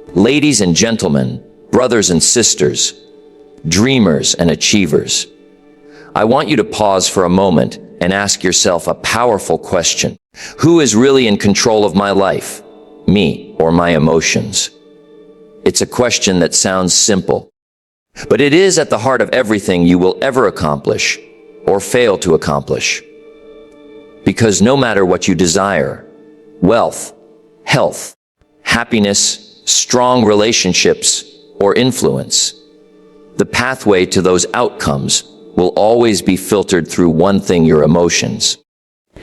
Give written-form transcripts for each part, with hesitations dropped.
Ladies and gentlemen, brothers and sisters, dreamers and achievers, I want you to pause for a moment and ask yourself a powerful question. Who is really in control of my life? Me or my emotions? It's a question that sounds simple, but it is at the heart of everything you will ever accomplish or fail to accomplish. Because no matter what you desire, wealth, health, happiness, strong relationships, or influence, the pathway to those outcomes will always be filtered through one thing: your emotions.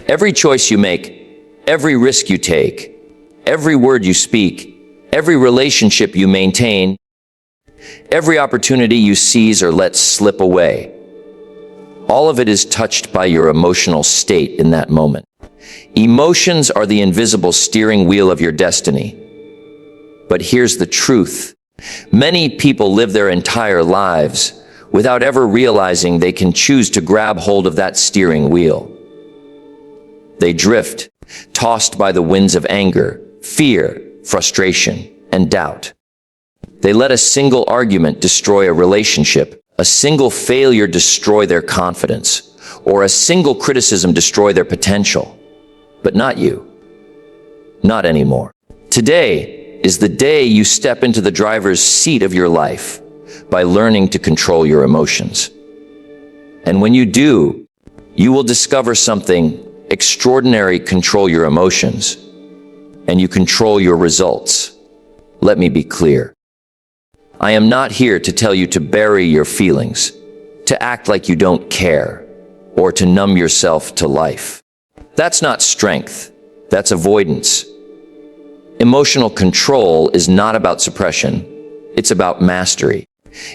Every choice you make, every risk you take, every word you speak, every relationship you maintain, every opportunity you seize or let slip away, all of it is touched by your emotional state in that moment. Emotions are the invisible steering wheel of your destiny. But here's the truth. Many people live their entire lives without ever realizing they can choose to grab hold of that steering wheel. They drift, tossed by the winds of anger, fear, frustration, and doubt. They let a single argument destroy a relationship, a single failure destroy their confidence, or a single criticism destroy their potential. But not you. Not anymore. Today is the day you step into the driver's seat of your life by learning to control your emotions. And when you do, you will discover something extraordinary. Control your emotions, and you control your results. Let me be clear. I am not here to tell you to bury your feelings, to act like you don't care, or to numb yourself to life. That's not strength. That's avoidance. Emotional control is not about suppression. It's about mastery.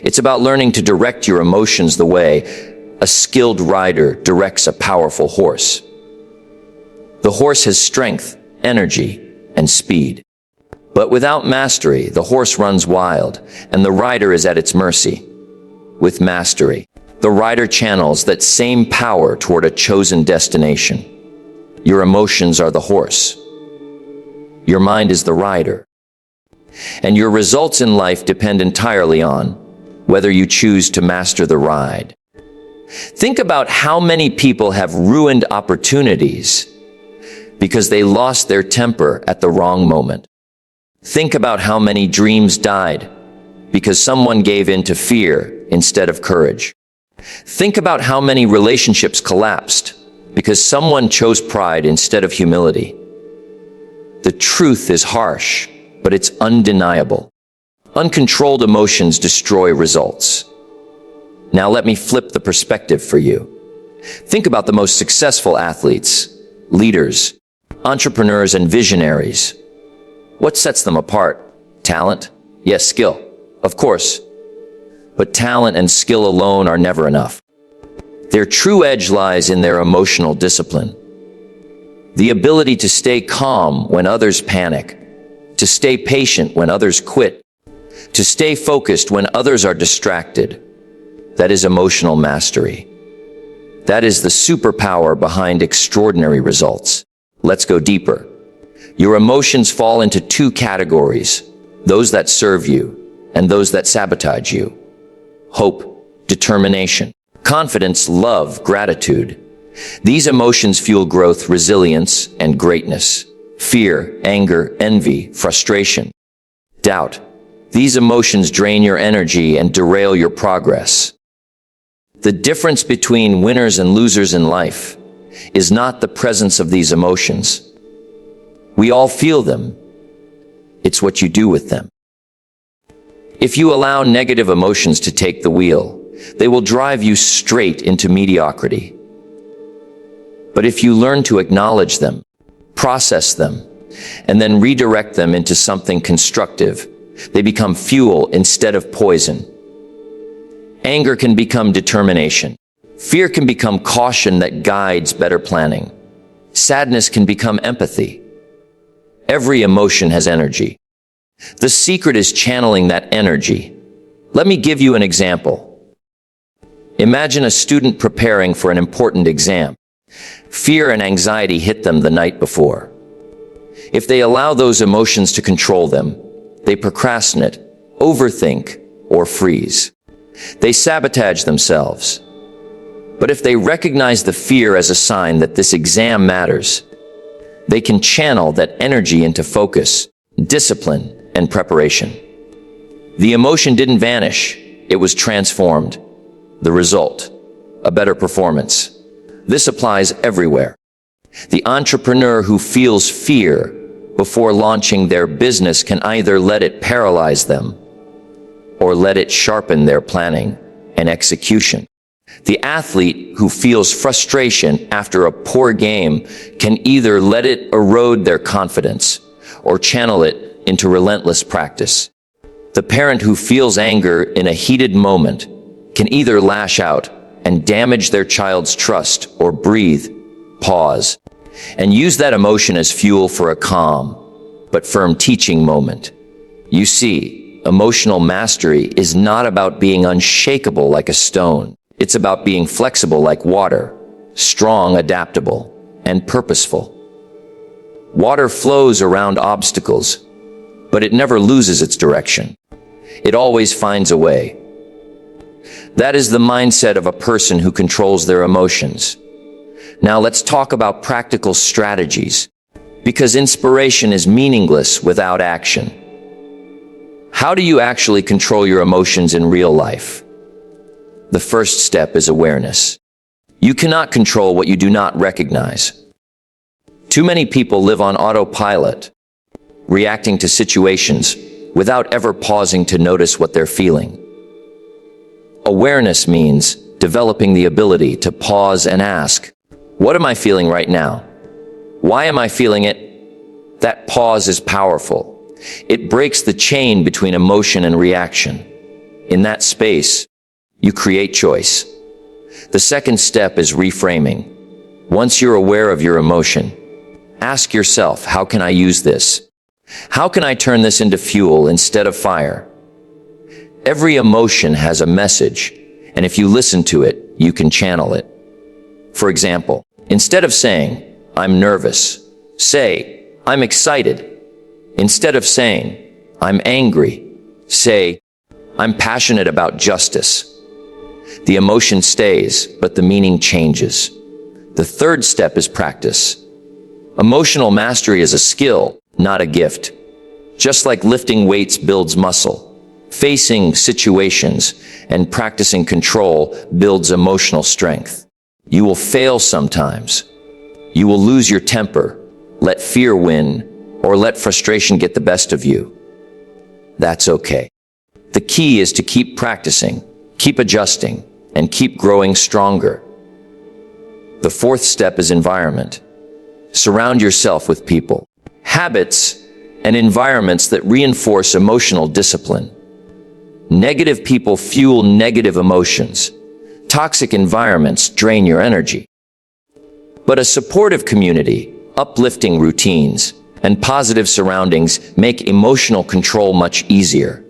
It's about learning to direct your emotions the way a skilled rider directs a powerful horse. The horse has strength, energy, and speed. But without mastery, the horse runs wild, and the rider is at its mercy. With mastery, the rider channels that same power toward a chosen destination. Your emotions are the horse. Your mind is the rider. And your results in life depend entirely on whether you choose to master the ride. Think about how many people have ruined opportunities because they lost their temper at the wrong moment. Think about how many dreams died because someone gave in to fear instead of courage. Think about how many relationships collapsed because someone chose pride instead of humility. The truth is harsh, but it's undeniable. Uncontrolled emotions destroy results. Now let me flip the perspective for you. Think about the most successful athletes, leaders, entrepreneurs, and visionaries. What sets them apart? Talent? Yes, skill. Of course. But talent and skill alone are never enough. Their true edge lies in their emotional discipline. The ability to stay calm when others panic, to stay patient when others quit, to stay focused when others are distracted. That is emotional mastery. That is the superpower behind extraordinary results. Let's go deeper. Your emotions fall into two categories: those that serve you and those that sabotage you. Hope, determination, confidence, love, gratitude. These emotions fuel growth, resilience, and greatness. Fear, anger, envy, frustration, doubt. These emotions drain your energy and derail your progress. The difference between winners and losers in life is not the presence of these emotions. We all feel them. It's what you do with them. If you allow negative emotions to take the wheel, they will drive you straight into mediocrity. But if you learn to acknowledge them, process them, and then redirect them into something constructive, they become fuel instead of poison. Anger can become determination. Fear can become caution that guides better planning. Sadness can become empathy. Every emotion has energy. The secret is channeling that energy. Let me give you an example. Imagine a student preparing for an important exam. Fear and anxiety hit them the night before. If they allow those emotions to control them, they procrastinate, overthink, or freeze. They sabotage themselves. But if they recognize the fear as a sign that this exam matters, they can channel that energy into focus, discipline, and preparation. The emotion didn't vanish, it was transformed. The result, a better performance. This applies everywhere. The entrepreneur who feels fear before launching their business can either let it paralyze them or let it sharpen their planning and execution. The athlete who feels frustration after a poor game can either let it erode their confidence or channel it into relentless practice. The parent who feels anger in a heated moment can either lash out and damage their child's trust or breathe, pause, and use that emotion as fuel for a calm but firm teaching moment. You see, emotional mastery is not about being unshakable like a stone. It's about being flexible like water, strong, adaptable, and purposeful. Water flows around obstacles, but it never loses its direction. It always finds a way. That is the mindset of a person who controls their emotions. Now let's talk about practical strategies, because inspiration is meaningless without action. How do you actually control your emotions in real life? The first step is awareness. You cannot control what you do not recognize. Too many people live on autopilot, reacting to situations without ever pausing to notice what they're feeling. Awareness means developing the ability to pause and ask, what am I feeling right now? Why am I feeling it? That pause is powerful. It breaks the chain between emotion and reaction. In that space, you create choice. The second step is reframing. Once you're aware of your emotion, ask yourself, how can I use this? How can I turn this into fuel instead of fire? Every emotion has a message, and if you listen to it, you can channel it. For example, instead of saying, I'm nervous, say, I'm excited. Instead of saying, I'm angry, say, I'm passionate about justice. The emotion stays, but the meaning changes. The third step is practice. Emotional mastery is a skill, not a gift. Just like lifting weights builds muscle, facing situations and practicing control builds emotional strength. You will fail sometimes. You will lose your temper, let fear win, or let frustration get the best of you. That's okay. The key is to keep practicing, keep adjusting, and keep growing stronger. The fourth step is environment. Surround yourself with people, habits, and environments that reinforce emotional discipline. Negative people fuel negative emotions. Toxic environments drain your energy. But a supportive community, uplifting routines, and positive surroundings make emotional control much easier.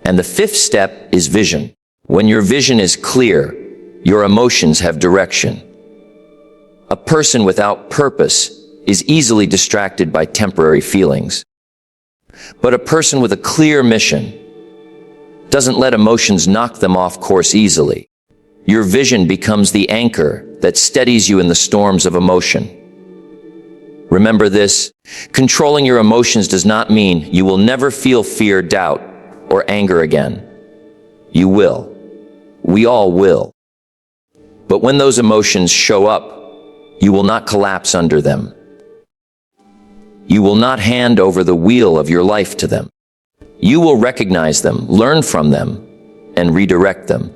And the fifth step is vision. When your vision is clear, your emotions have direction. A person without purpose is easily distracted by temporary feelings. But a person with a clear mission doesn't let emotions knock them off course easily. Your vision becomes the anchor that steadies you in the storms of emotion. Remember this, controlling your emotions does not mean you will never feel fear, doubt, or anger again. You will. We all will. But when those emotions show up, you will not collapse under them. You will not hand over the wheel of your life to them. You will recognize them, learn from them, and redirect them.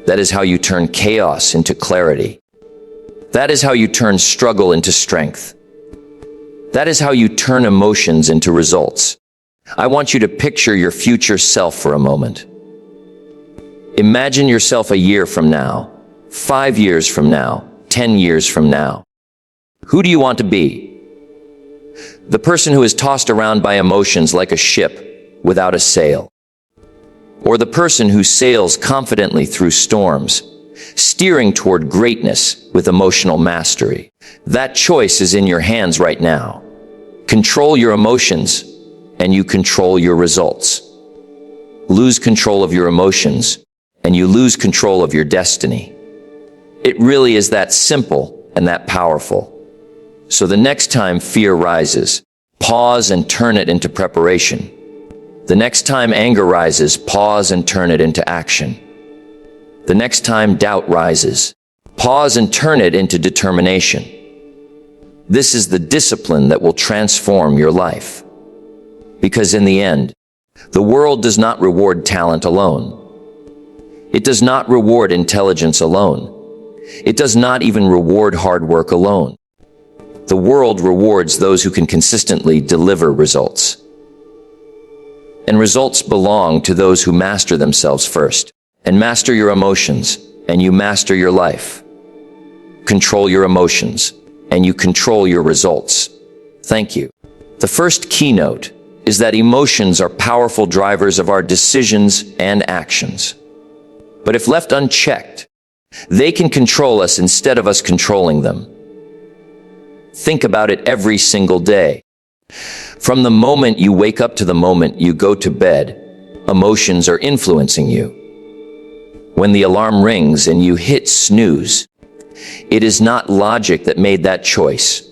That is how you turn chaos into clarity. That is how you turn struggle into strength. That is how you turn emotions into results. I want you to picture your future self for a moment. Imagine yourself a year from now, 5 years from now, 10 years from now. Who do you want to be? The person who is tossed around by emotions like a ship without a sail? Or the person who sails confidently through storms, steering toward greatness with emotional mastery? That choice is in your hands right now. Control your emotions, and you control your results. Lose control of your emotions, and you lose control of your destiny. It really is that simple and that powerful. So the next time fear rises, pause and turn it into preparation. The next time anger rises, pause and turn it into action. The next time doubt rises, pause and turn it into determination. This is the discipline that will transform your life. Because in the end, the world does not reward talent alone. It does not reward intelligence alone. It does not even reward hard work alone. The world rewards those who can consistently deliver results. And results belong to those who master themselves first, and master your emotions, and you master your life. Control your emotions, and you control your results. Thank you. The first keynote is that emotions are powerful drivers of our decisions and actions. But if left unchecked, they can control us instead of us controlling them. Think about it every single day. From the moment you wake up to the moment you go to bed, emotions are influencing you. When the alarm rings and you hit snooze, it is not logic that made that choice.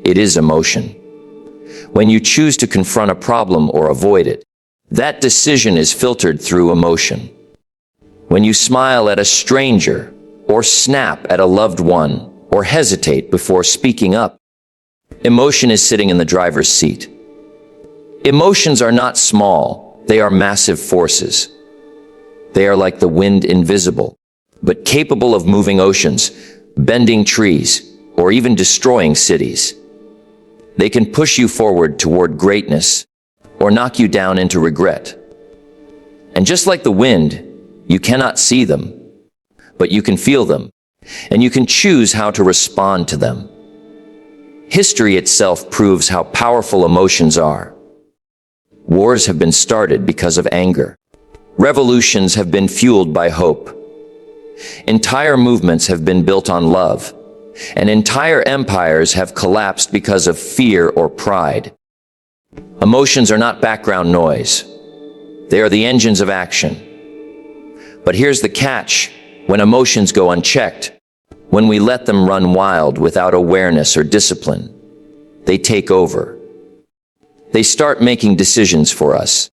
It is emotion. When you choose to confront a problem or avoid it, that decision is filtered through emotion. When you smile at a stranger, or snap at a loved one, or hesitate before speaking up, emotion is sitting in the driver's seat. Emotions are not small, they are massive forces. They are like the wind, invisible, but capable of moving oceans, bending trees, or even destroying cities. They can push you forward toward greatness, or knock you down into regret. And just like the wind, you cannot see them, but you can feel them, and you can choose how to respond to them. History itself proves how powerful emotions are. Wars have been started because of anger. Revolutions have been fueled by hope. Entire movements have been built on love, and entire empires have collapsed because of fear or pride. Emotions are not background noise. They are the engines of action. But here's the catch. When emotions go unchecked, when we let them run wild without awareness or discipline, they take over. They start making decisions for us.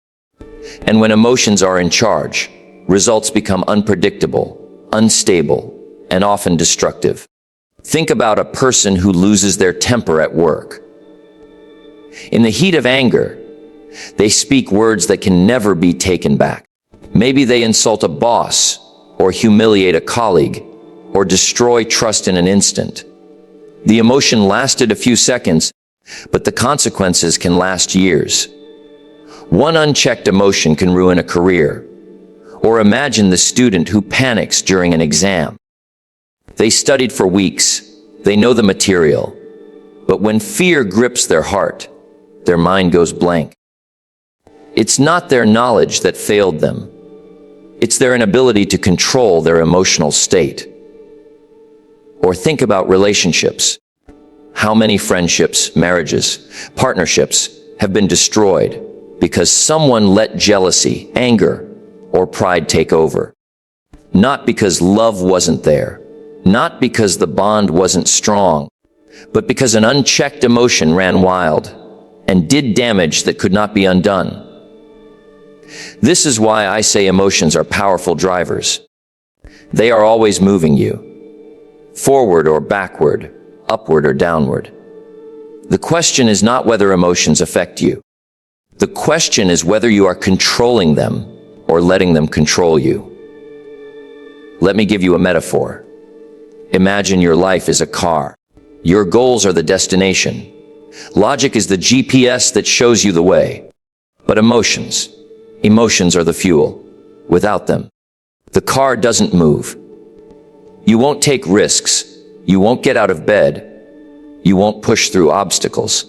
And when emotions are in charge, results become unpredictable, unstable, and often destructive. Think about a person who loses their temper at work. In the heat of anger, they speak words that can never be taken back. Maybe they insult a boss, or humiliate a colleague, or destroy trust in an instant. The emotion lasted a few seconds, but the consequences can last years. One unchecked emotion can ruin a career. Or imagine the student who panics during an exam. They studied for weeks, they know the material, but when fear grips their heart, their mind goes blank. It's not their knowledge that failed them. It's their inability to control their emotional state. Or think about relationships. How many friendships, marriages, partnerships have been destroyed because someone let jealousy, anger, or pride take over? Not because love wasn't there, not because the bond wasn't strong, but because an unchecked emotion ran wild and did damage that could not be undone. This is why I say emotions are powerful drivers. They are always moving you, forward or backward, upward or downward. The question is not whether emotions affect you. The question is whether you are controlling them or letting them control you. Let me give you a metaphor. Imagine your life is a car. Your goals are the destination. Logic is the GPS that shows you the way. But emotions are the fuel. Without them, the car doesn't move. You won't take risks. You won't get out of bed. You won't push through obstacles.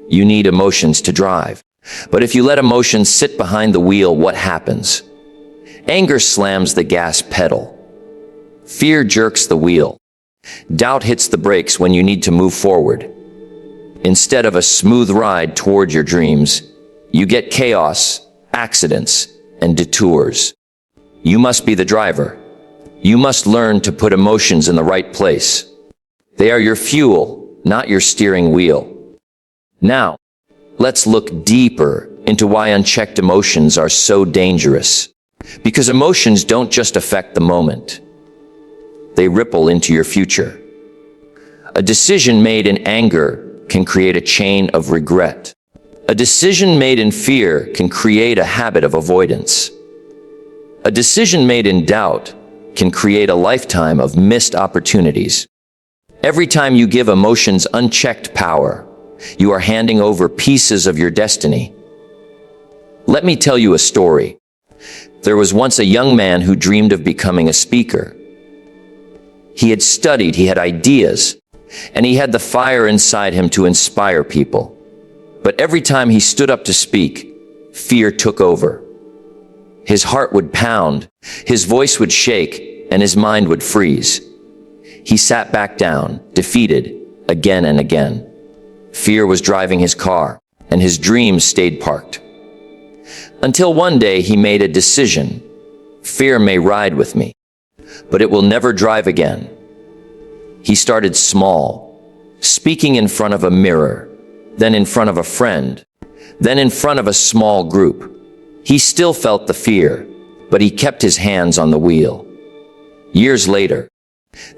You need emotions to drive. But if you let emotions sit behind the wheel, what happens? Anger slams the gas pedal. Fear jerks the wheel. Doubt hits the brakes when you need to move forward. Instead of a smooth ride toward your dreams, You get chaos, accidents, and detours. You must be the driver. You must learn to put emotions in the right place. They are your fuel, not your steering wheel. Now, let's look deeper into why unchecked emotions are so dangerous. Because emotions don't just affect the moment. They ripple into your future. A decision made in anger can create a chain of regret. A decision made in fear can create a habit of avoidance. A decision made in doubt can create a lifetime of missed opportunities. Every time you give emotions unchecked power, you are handing over pieces of your destiny. Let me tell you a story. There was once a young man who dreamed of becoming a speaker. He had studied, he had ideas, and he had the fire inside him to inspire people. But every time he stood up to speak, fear took over. His heart would pound, his voice would shake, and his mind would freeze. He sat back down, defeated, again and again. Fear was driving his car, and his dreams stayed parked. Until one day he made a decision. Fear may ride with me, but it will never drive again. He started small, speaking in front of a mirror, then in front of a friend, then in front of a small group. He still felt the fear, but he kept his hands on the wheel. Years later,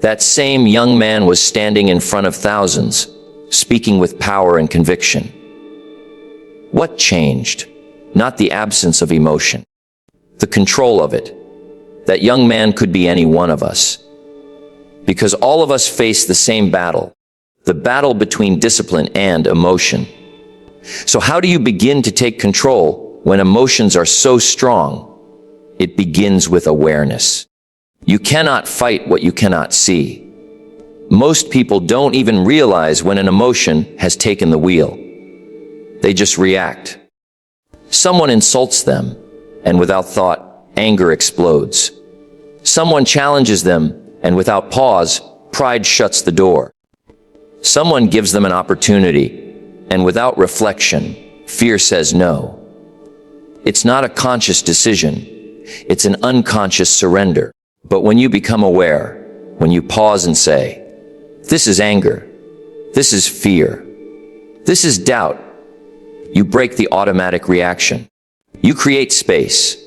that same young man was standing in front of thousands, speaking with power and conviction. What changed? Not the absence of emotion, the control of it. That young man could be any one of us. Because all of us face the same battle, the battle between discipline and emotion. So how do you begin to take control when emotions are so strong? It begins with awareness. You cannot fight what you cannot see. Most people don't even realize when an emotion has taken the wheel. They just react. Someone insults them, and without thought, anger explodes. Someone challenges them, and without pause, pride shuts the door. Someone gives them an opportunity, and without reflection, fear says no. It's not a conscious decision. It's an unconscious surrender. But when you become aware, when you pause and say, "This is anger. This is fear. This is doubt," you break the automatic reaction. You create space.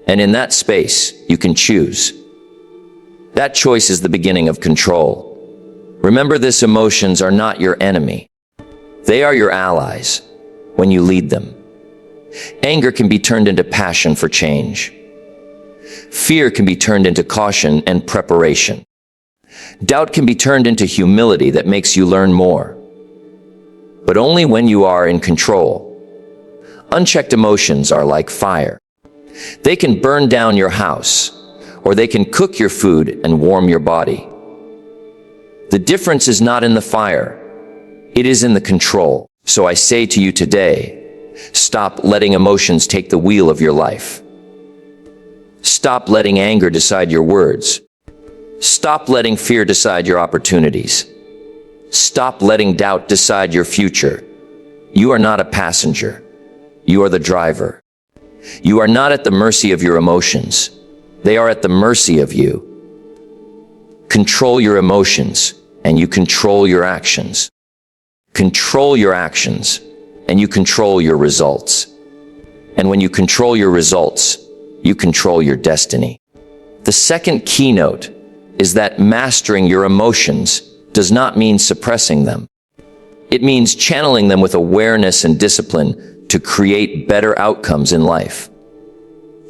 And in that space, you can choose. That choice is the beginning of control. Remember this: emotions are not your enemy. They are your allies when you lead them. Anger can be turned into passion for change. Fear can be turned into caution and preparation. Doubt can be turned into humility that makes you learn more. But only when you are in control. Unchecked emotions are like fire. They can burn down your house, or they can cook your food and warm your body. The difference is not in the fire. It is in the control. So I say to you today, stop letting emotions take the wheel of your life. Stop letting anger decide your words. Stop letting fear decide your opportunities. Stop letting doubt decide your future. You are not a passenger. You are the driver. You are not at the mercy of your emotions. They are at the mercy of you. Control your emotions, and you control your actions. Control your actions, and you control your results. And when you control your results, you control your destiny. The second keynote is that mastering your emotions does not mean suppressing them. It means channeling them with awareness and discipline to create better outcomes in life.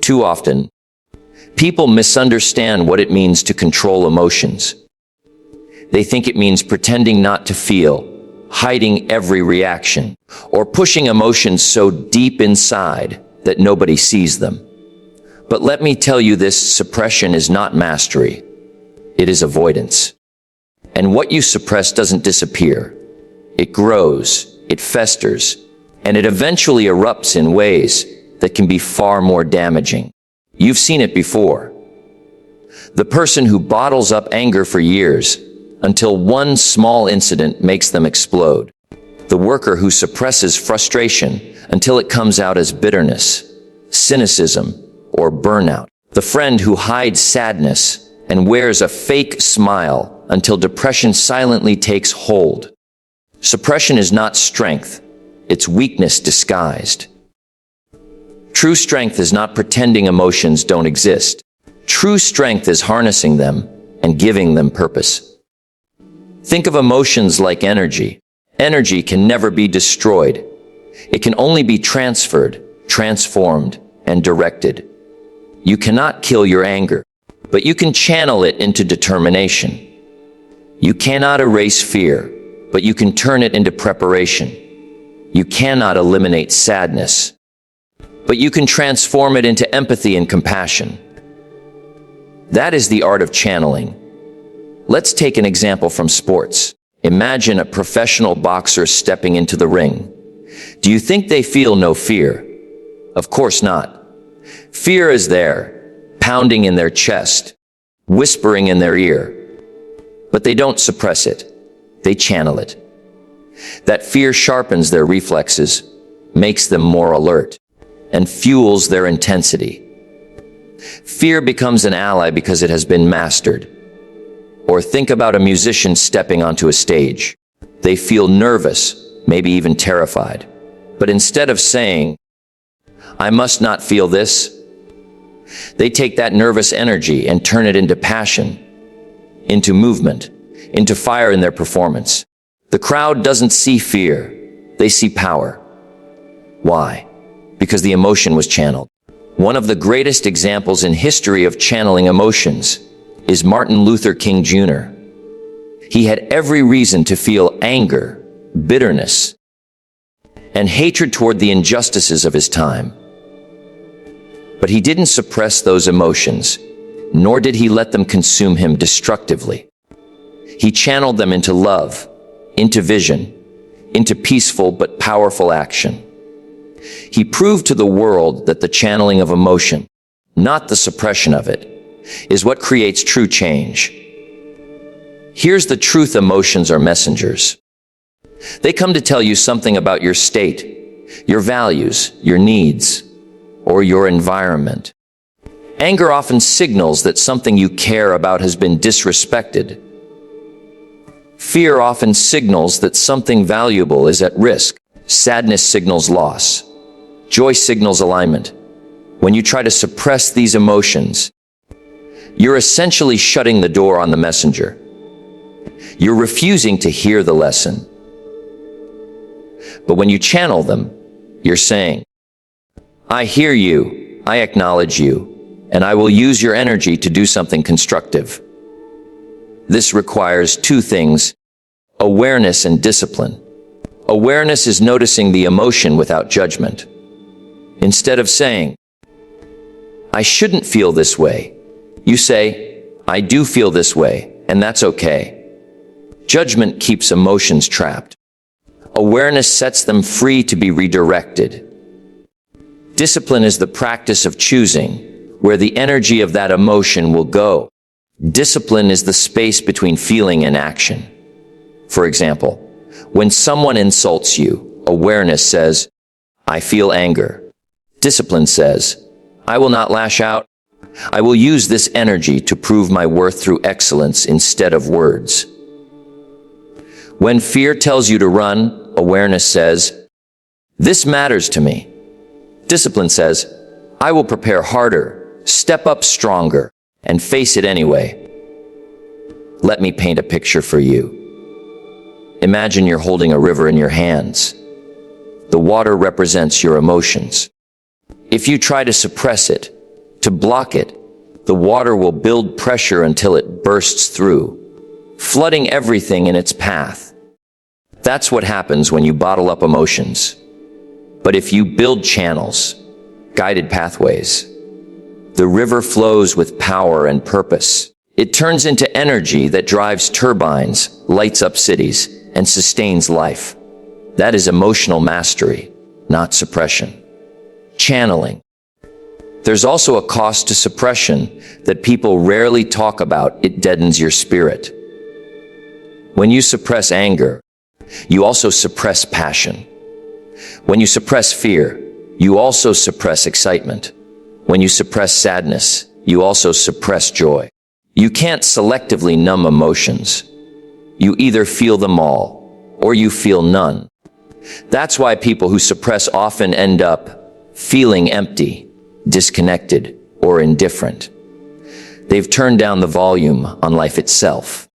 Too often, people misunderstand what it means to control emotions. They think it means pretending not to feel, hiding every reaction, or pushing emotions so deep inside that nobody sees them. But let me tell you this: suppression is not mastery. It is avoidance. And what you suppress doesn't disappear. It grows, it festers, and it eventually erupts in ways that can be far more damaging. You've seen it before. The person who bottles up anger for years until one small incident makes them explode. The worker who suppresses frustration until it comes out as bitterness, cynicism, or burnout. The friend who hides sadness and wears a fake smile until depression silently takes hold. Suppression is not strength, it's weakness disguised. True strength is not pretending emotions don't exist. True strength is harnessing them and giving them purpose. Think of emotions like energy. Energy can never be destroyed. It can only be transferred, transformed, and directed. You cannot kill your anger, but you can channel it into determination. You cannot erase fear, but you can turn it into preparation. You cannot eliminate sadness, but you can transform it into empathy and compassion. That is the art of channeling. Let's take an example from sports. Imagine a professional boxer stepping into the ring. Do you think they feel no fear? Of course not. Fear is there, pounding in their chest, whispering in their ear. But they don't suppress it. They channel it. That fear sharpens their reflexes, makes them more alert, and fuels their intensity. Fear becomes an ally because it has been mastered. Or think about a musician stepping onto a stage. They feel nervous, maybe even terrified. But instead of saying, "I must not feel this," they take that nervous energy and turn it into passion, into movement, into fire in their performance. The crowd doesn't see fear, they see power. Why? Because the emotion was channeled. One of the greatest examples in history of channeling emotions is Martin Luther King Jr. He had every reason to feel anger, bitterness, and hatred toward the injustices of his time. But he didn't suppress those emotions, nor did he let them consume him destructively. He channeled them into love, into vision, into peaceful but powerful action. He proved to the world that the channeling of emotion, not the suppression of it, is what creates true change. Here's the truth: emotions are messengers. They come to tell you something about your state, your values, your needs, or your environment. Anger often signals that something you care about has been disrespected. Fear often signals that something valuable is at risk. Sadness signals loss. Joy signals alignment. When you try to suppress these emotions, you're essentially shutting the door on the messenger. You're refusing to hear the lesson. But when you channel them, you're saying, "I hear you, I acknowledge you, and I will use your energy to do something constructive." This requires two things: awareness and discipline. Awareness is noticing the emotion without judgment. Instead of saying, "I shouldn't feel this way," you say, "I do feel this way, and that's okay." Judgment keeps emotions trapped. Awareness sets them free to be redirected. Discipline is the practice of choosing where the energy of that emotion will go. Discipline is the space between feeling and action. For example, when someone insults you, awareness says, "I feel anger." Discipline says, "I will not lash out. I will use this energy to prove my worth through excellence instead of words." When fear tells you to run, awareness says, "This matters to me." Discipline says, "I will prepare harder, step up stronger, and face it anyway." Let me paint a picture for you. Imagine you're holding a river in your hands. The water represents your emotions. If you try to suppress it, to block it, the water will build pressure until it bursts through, flooding everything in its path. That's what happens when you bottle up emotions. But if you build channels, guided pathways, the river flows with power and purpose. It turns into energy that drives turbines, lights up cities, and sustains life. That is emotional mastery, not suppression. Channeling. There's also a cost to suppression that people rarely talk about. It deadens your spirit. When you suppress anger, you also suppress passion. When you suppress fear, you also suppress excitement. When you suppress sadness, you also suppress joy. You can't selectively numb emotions. You either feel them all, or you feel none. That's why people who suppress often end up feeling empty, disconnected, or indifferent. They've turned down the volume on life itself.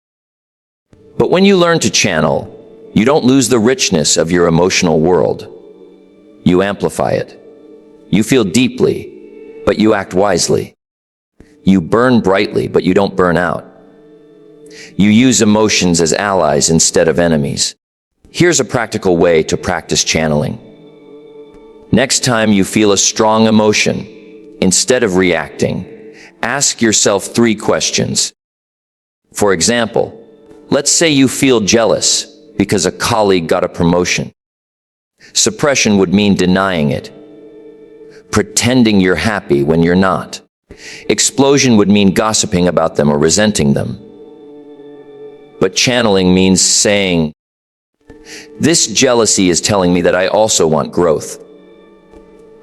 But when you learn to channel, you don't lose the richness of your emotional world. You amplify it. You feel deeply, but you act wisely. You burn brightly, but you don't burn out. You use emotions as allies instead of enemies. Here's a practical way to practice channeling. Next time you feel a strong emotion, instead of reacting, ask yourself 3 questions. For example, let's say you feel jealous because a colleague got a promotion. Suppression would mean denying it, pretending you're happy when you're not. Explosion would mean gossiping about them or resenting them. But channeling means saying, "This jealousy is telling me that I also want growth.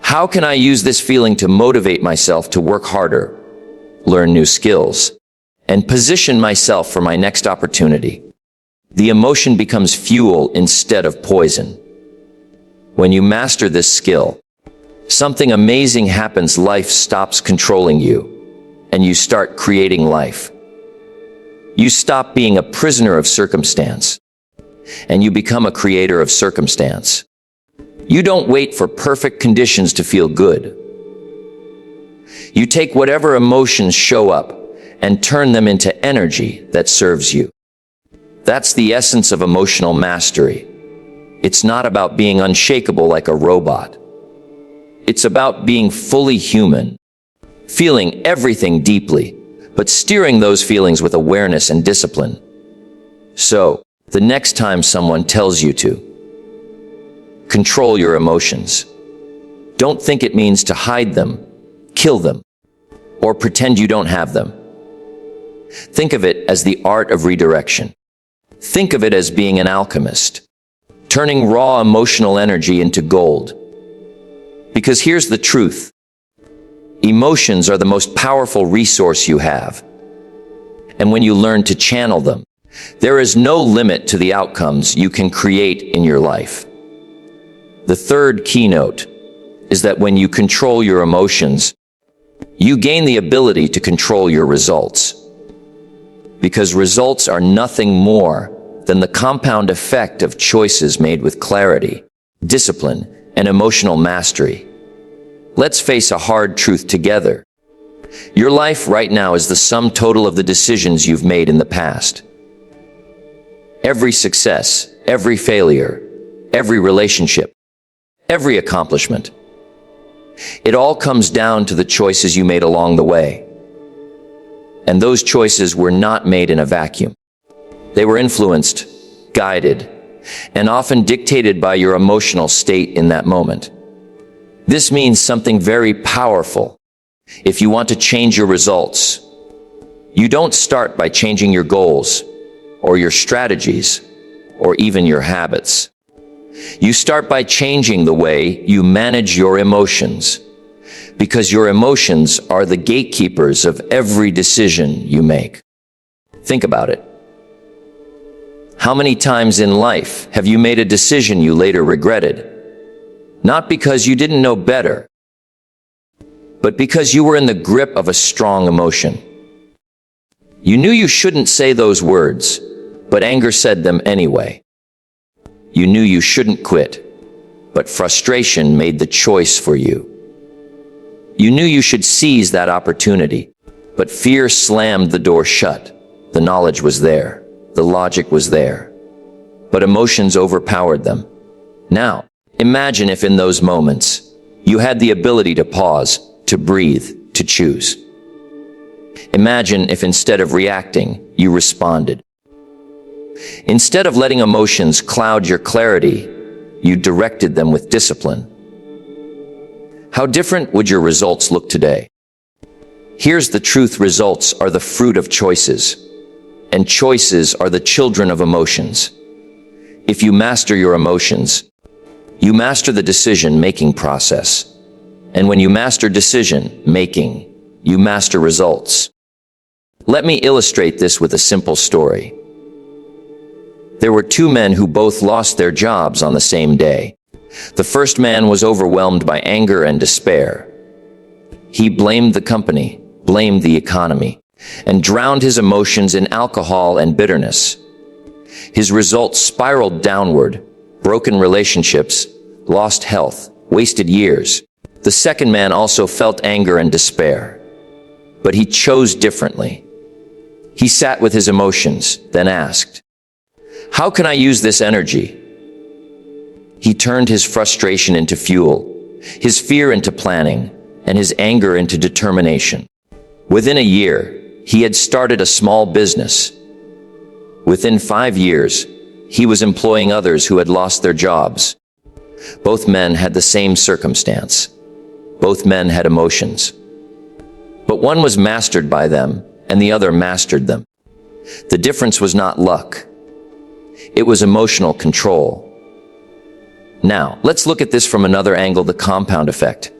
How can I use this feeling to motivate myself to work harder, learn new skills, and position myself for my next opportunity?" The emotion becomes fuel instead of poison. When you master this skill, something amazing happens. Life stops controlling you, and you start creating life. You stop being a prisoner of circumstance, and you become a creator of circumstance. You don't wait for perfect conditions to feel good. You take whatever emotions show up and turn them into energy that serves you. That's the essence of emotional mastery. It's not about being unshakable like a robot. It's about being fully human, feeling everything deeply, but steering those feelings with awareness and discipline. So, the next time someone tells you to control your emotions, don't think it means to hide them, kill them, or pretend you don't have them. Think of it as the art of redirection. Think of it as being an alchemist, turning raw emotional energy into gold. Because here's the truth. Emotions are the most powerful resource you have. And when you learn to channel them, there is no limit to the outcomes you can create in your life. The third keynote is that when you control your emotions, you gain the ability to control your results. Because results are nothing more than the compound effect of choices made with clarity, discipline, and emotional mastery. Let's face a hard truth together. Your life right now is the sum total of the decisions you've made in the past. Every success, every failure, every relationship, every accomplishment. It all comes down to the choices you made along the way. And those choices were not made in a vacuum. They were influenced, guided, and often dictated by your emotional state in that moment. This means something very powerful. If you want to change your results, you don't start by changing your goals, or your strategies, or even your habits. You start by changing the way you manage your emotions, because your emotions are the gatekeepers of every decision you make. Think about it. How many times in life have you made a decision you later regretted? Not because you didn't know better, but because you were in the grip of a strong emotion. You knew you shouldn't say those words, but anger said them anyway. You knew you shouldn't quit, but frustration made the choice for you. You knew you should seize that opportunity, but fear slammed the door shut. The knowledge was there. The logic was there. But emotions overpowered them. Now, imagine if in those moments, you had the ability to pause, to breathe, to choose. Imagine if instead of reacting, you responded. Instead of letting emotions cloud your clarity, you directed them with discipline. How different would your results look today? Here's the truth: results are the fruit of choices, and choices are the children of emotions. If you master your emotions, You master the decision-making process. And when you master decision-making, you master results. Let me illustrate this with a simple story. There were two men who both lost their jobs on the same day. The first man was overwhelmed by anger and despair. He blamed the company, blamed the economy, and drowned his emotions in alcohol and bitterness. His results spiraled downward: broken relationships, lost health, wasted years. The second man also felt anger and despair, but he chose differently. He sat with his emotions, then asked, "How can I use this energy?" He turned his frustration into fuel, his fear into planning, and his anger into determination. Within a year, he had started a small business. Within 5 years, he was employing others who had lost their jobs. Both men had the same circumstance. Both men had emotions. But one was mastered by them, and the other mastered them. The difference was not luck. It was emotional control. Now, let's look at this from another angle: the compound effect.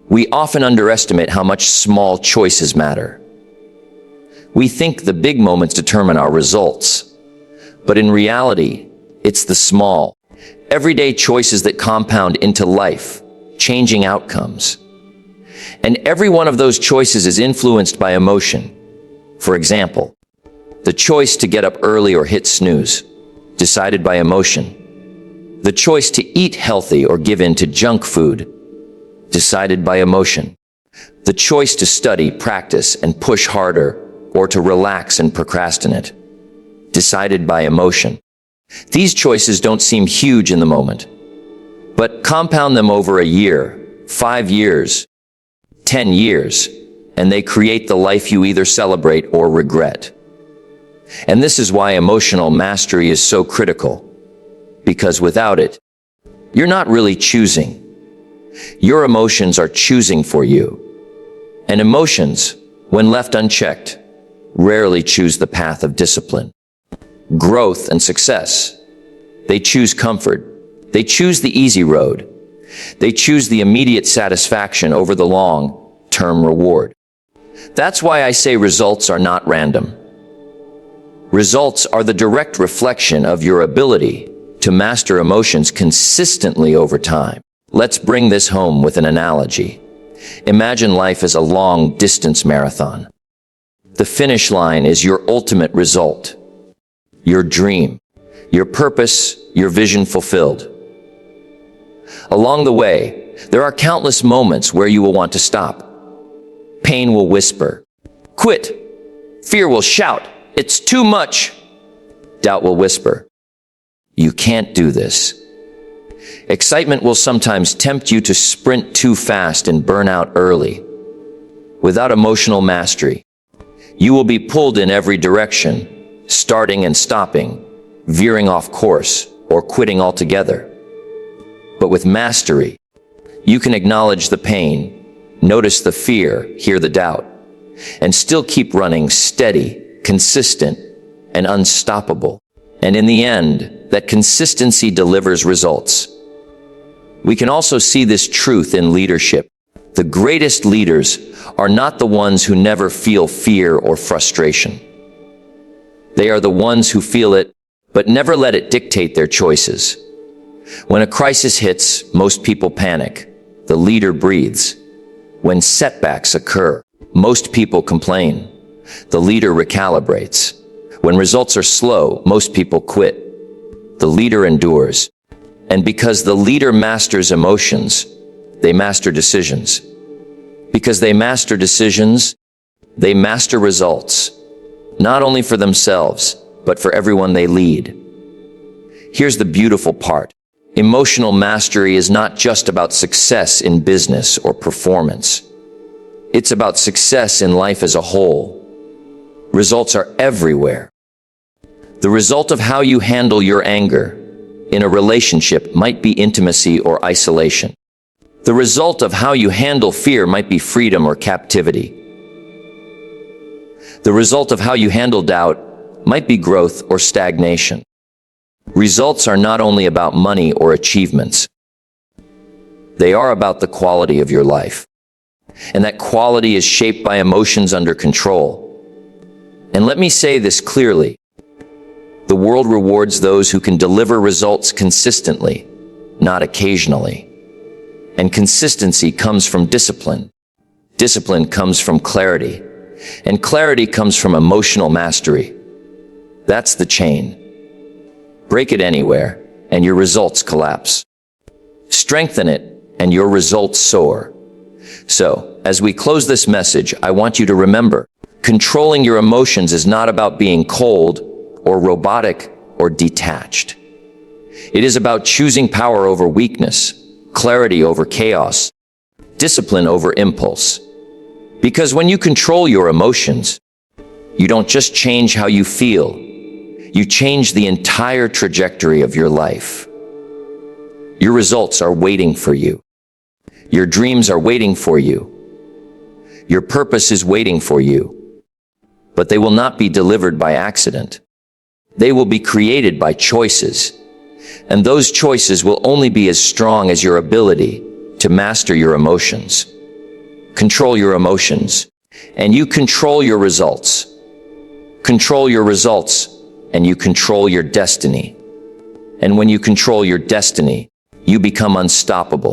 We often underestimate how much small choices matter. We think the big moments determine our results, but in reality, it's the small, everyday choices that compound into life, changing outcomes. And every one of those choices is influenced by emotion. For example, the choice to get up early or hit snooze, decided by emotion. The choice to eat healthy or give in to junk food, decided by emotion. The choice to study, practice, and push harder, or to relax and procrastinate, decided by emotion. These choices don't seem huge in the moment, but compound them over a year, 5 years, 10 years, and they create the life you either celebrate or regret. And this is why emotional mastery is so critical, because without it, you're not really choosing. Your emotions are choosing for you. And emotions, when left unchecked, rarely choose the path of discipline, growth, and success. They choose comfort. They choose the easy road. They choose the immediate satisfaction over the long-term reward. That's why I say results are not random. Results are the direct reflection of your ability to master emotions consistently over time. Let's bring this home with an analogy. Imagine life as a long-distance marathon. The finish line is your ultimate result, your dream, your purpose, your vision fulfilled. Along the way, there are countless moments where you will want to stop. Pain will whisper, "Quit." Fear will shout, "It's too much." Doubt will whisper, "You can't do this." Excitement will sometimes tempt you to sprint too fast and burn out early. Without emotional mastery, you will be pulled in every direction, starting and stopping, veering off course, or quitting altogether. But with mastery, you can acknowledge the pain, notice the fear, hear the doubt, and still keep running steady, consistent, and unstoppable. And in the end, that consistency delivers results. We can also see this truth in leadership. The greatest leaders are not the ones who never feel fear or frustration. They are the ones who feel it, but never let it dictate their choices. When a crisis hits, most people panic. The leader breathes. When setbacks occur, most people complain. The leader recalibrates. When results are slow, most people quit. The leader endures. And because the leader masters emotions, they master decisions. Because they master decisions, they master results, not only for themselves, but for everyone they lead. Here's the beautiful part. Emotional mastery is not just about success in business or performance. It's about success in life as a whole. Results are everywhere. The result of how you handle your anger in a relationship might be intimacy or isolation. The result of how you handle fear might be freedom or captivity. The result of how you handle doubt might be growth or stagnation. Results are not only about money or achievements. They are about the quality of your life. And that quality is shaped by emotions under control. And let me say this clearly. The world rewards those who can deliver results consistently, not occasionally. And consistency comes from discipline. Discipline comes from clarity. And clarity comes from emotional mastery. That's the chain. Break it anywhere, and your results collapse. Strengthen it, and your results soar. So, as we close this message, I want you to remember, controlling your emotions is not about being cold, or robotic, or detached. It is about choosing power over weakness, clarity over chaos, discipline over impulse. Because when you control your emotions, you don't just change how you feel, you change the entire trajectory of your life. Your results are waiting for you. Your dreams are waiting for you. Your purpose is waiting for you. But they will not be delivered by accident. They will be created by choices. And those choices will only be as strong as your ability to master your emotions. Control your emotions, and you control your results. Control your results, and you control your destiny. And when you control your destiny, you become unstoppable.